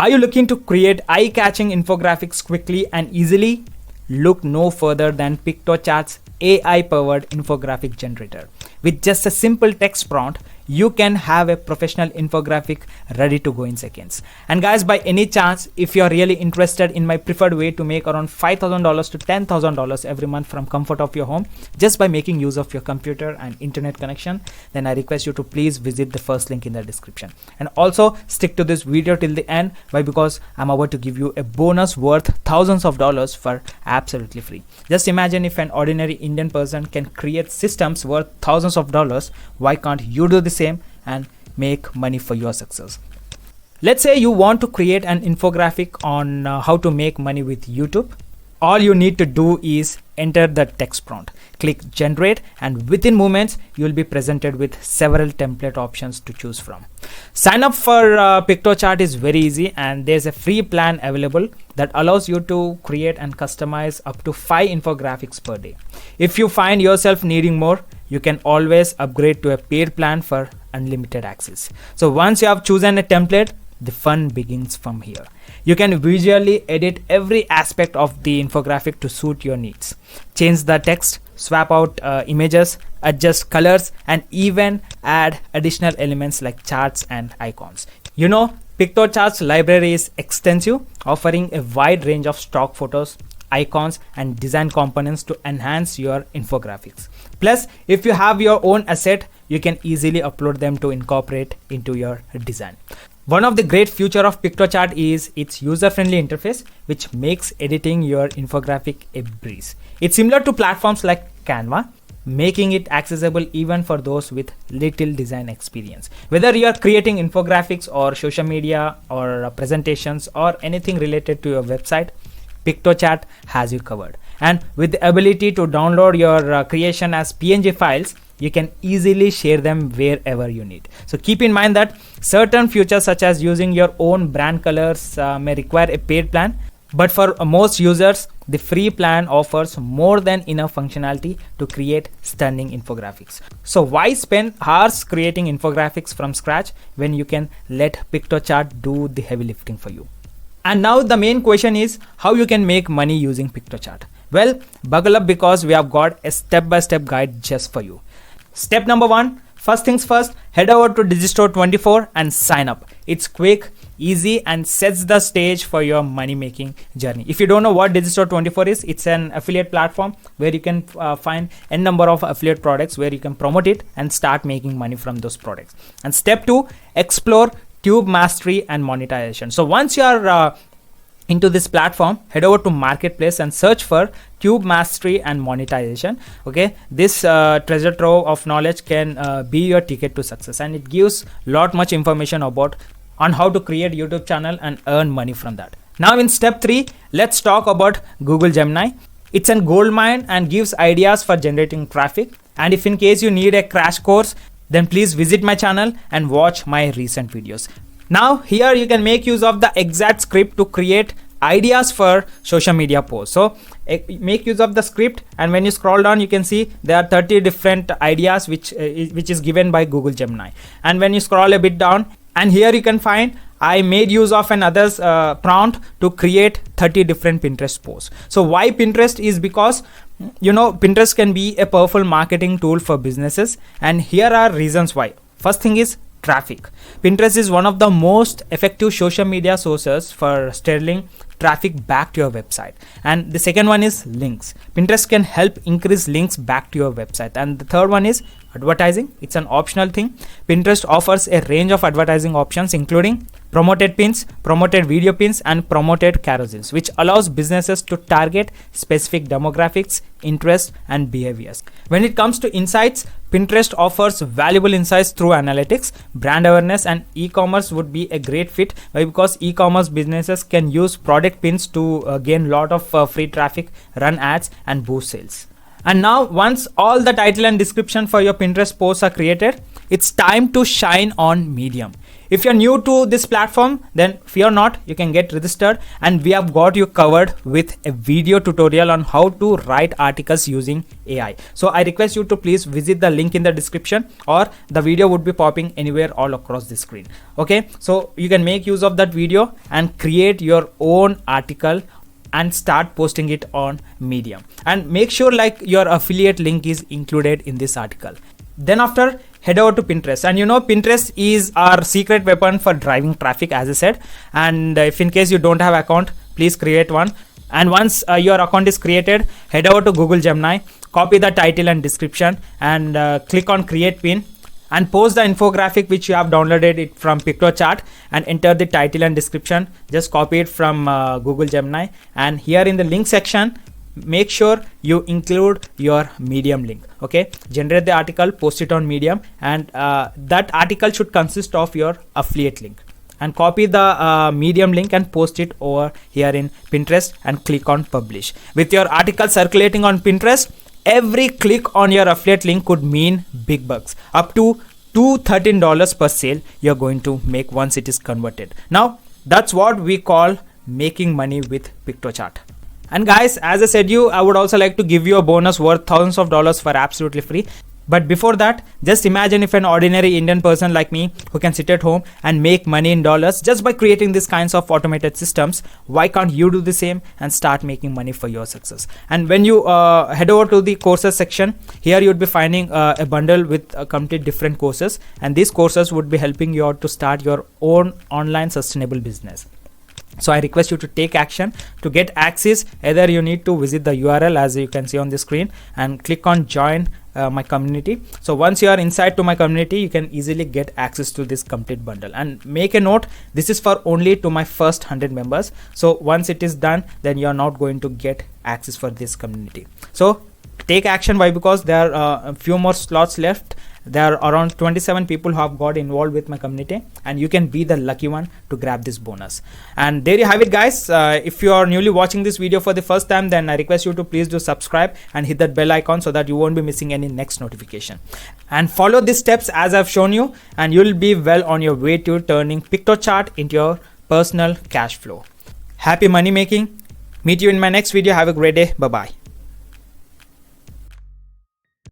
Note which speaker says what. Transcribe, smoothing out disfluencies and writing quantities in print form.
Speaker 1: Are you looking to create eye-catching infographics quickly and easily? Look no further than Piktochart's AI-powered infographic generator. With just a simple text prompt, you can have a professional infographic ready to go in seconds. And guys, by any chance, if you're really interested in my preferred way to make around $5,000 to $10,000 every month from comfort of your home, just by making use of your computer and internet connection, then I request you to please visit the first link in the description. And also stick to this video till the end. Why? Because I'm about to give you a bonus worth thousands of dollars for absolutely free. Just imagine if an ordinary Indian person can create systems worth thousands of dollars. Why can't you do the same and make money for your success? Let's say you want to create an infographic on how to make money with YouTube. All you need to do is enter the text prompt, click generate, and within moments you'll be presented with several template options to choose from. Sign up for Piktochart is very easy, and there's a free plan available that allows you to create and customize up to 5 infographics per day. If you find yourself needing more, you can always upgrade to a paid plan for unlimited access. So once you have chosen a template, the fun begins from here. You can visually edit every aspect of the infographic to suit your needs. Change the text, swap out images, adjust colors, and even add additional elements like charts and icons. You know, Piktochart's library is extensive, offering a wide range of stock photos, icons, and design components to enhance your infographics. Plus, if you have your own asset, you can easily upload them to incorporate into your design. One of the great features of Piktochart is its user-friendly interface, which makes editing your infographic a breeze. It's similar to platforms like Canva, making it accessible even for those with little design experience. Whether you are creating infographics or social media or presentations or anything related to your website, Piktochart has you covered. And with the ability to download your creation as PNG files, you can easily share them wherever you need. So keep in mind that certain features such as using your own brand colors may require a paid plan, but for most users, the free plan offers more than enough functionality to create stunning infographics. So why spend hours creating infographics from scratch when you can let Piktochart do the heavy lifting for you? And now the main question is how you can make money using Piktochart. Well, buckle up because we have got a step-by-step guide just for you. Step number 1, first things first, head over to Digistore24 and sign up. It's quick, easy, and sets the stage for your money making journey. If you don't know what Digistore24 is, it's an affiliate platform where you can find a number of affiliate products where you can promote it and start making money from those products. And step 2, explore Tube Mastery and monetization. So once you are into this platform, head over to Marketplace and search for Tube Mastery and monetization. Okay, this treasure trove of knowledge can be your ticket to success, and it gives much information on how to create YouTube channel and earn money from that. Now in step 3, let's talk about Google Gemini. It's a gold mine and gives ideas for generating traffic. And if in case you need a crash course, then please visit my channel and watch my recent videos. Now here you can make use of the exact script to create ideas for social media posts. So make use of the script, and when you scroll down you can see there are 30 different ideas which is given by Google Gemini. And when you scroll a bit down, and here you can find I made use of another's prompt to create 30 different Pinterest posts. So why Pinterest is because you know Pinterest can be a powerful marketing tool for businesses, and here are reasons why. First thing is traffic. Pinterest is one of the most effective social media sources for steering traffic back to your website. And the second one is links. Pinterest can help increase links back to your website. And the third one is advertising. It's an optional thing. Pinterest offers a range of advertising options including promoted pins, promoted video pins, and promoted carousels, which allows businesses to target specific demographics, interests, and behaviors. When it comes to insights, Pinterest offers valuable insights through analytics, brand awareness, and e-commerce would be a great fit because e-commerce businesses can use product pins to gain a lot of free traffic, run ads, and boost sales. And now once all the title and description for your Pinterest posts are created, it's time to shine on Medium. If you're new to this platform, then fear not, you can get registered, and we have got you covered with a video tutorial on how to write articles using AI. So I request you to please visit the link in the description, or the video would be popping anywhere all across the screen. Okay, so you can make use of that video and create your own article and start posting it on Medium, and make sure like your affiliate link is included in this article. Then after, head over to Pinterest, and Pinterest is our secret weapon for driving traffic, as I said. And if in case you don't have account, please create one. And once your account is created, head over to Google Gemini, copy the title and description, and click on create pin, and post the infographic which you have downloaded it from Piktochart, and enter the title and description. Just copy it from Google Gemini, and here in the link section, make sure you include your Medium link. Okay, generate the article, post it on Medium, and that article should consist of your affiliate link, and copy the Medium link and post it over here in Pinterest, and click on publish. With your article circulating on Pinterest, every click on your affiliate link could mean big bucks, up to $213 per sale you're going to make once it is converted. Now that's what we call making money with Piktochart. And guys, as I said I would also like to give you a bonus worth thousands of dollars for absolutely free. But before that, just imagine if an ordinary Indian person like me, who can sit at home and make money in dollars just by creating these kinds of automated systems, why can't you do the same and start making money for your success? And when you head over to the courses section, here you'd be finding a bundle with complete different courses, and these courses would be helping you out to start your own online sustainable business. So I request you to take action. To get access, either you need to visit the URL as you can see on the screen and click on join my community. So once you are inside to my community, you can easily get access to this complete bundle. And make a note, this is for only to my first 100 members. So once it is done, then you are not going to get access for this community. So take action. Why? Because there are a few more slots left. There are around 27 people who have got involved with my community, and you can be the lucky one to grab this bonus. And there you have it, guys. If you are newly watching this video for the first time, then I request you to please do subscribe and hit that bell icon so that you won't be missing any next notification. And follow these steps as I've shown you, and you'll be well on your way to turning Piktochart into your personal cash flow. Happy money making. Meet you in my next video. Have a great day. Bye bye.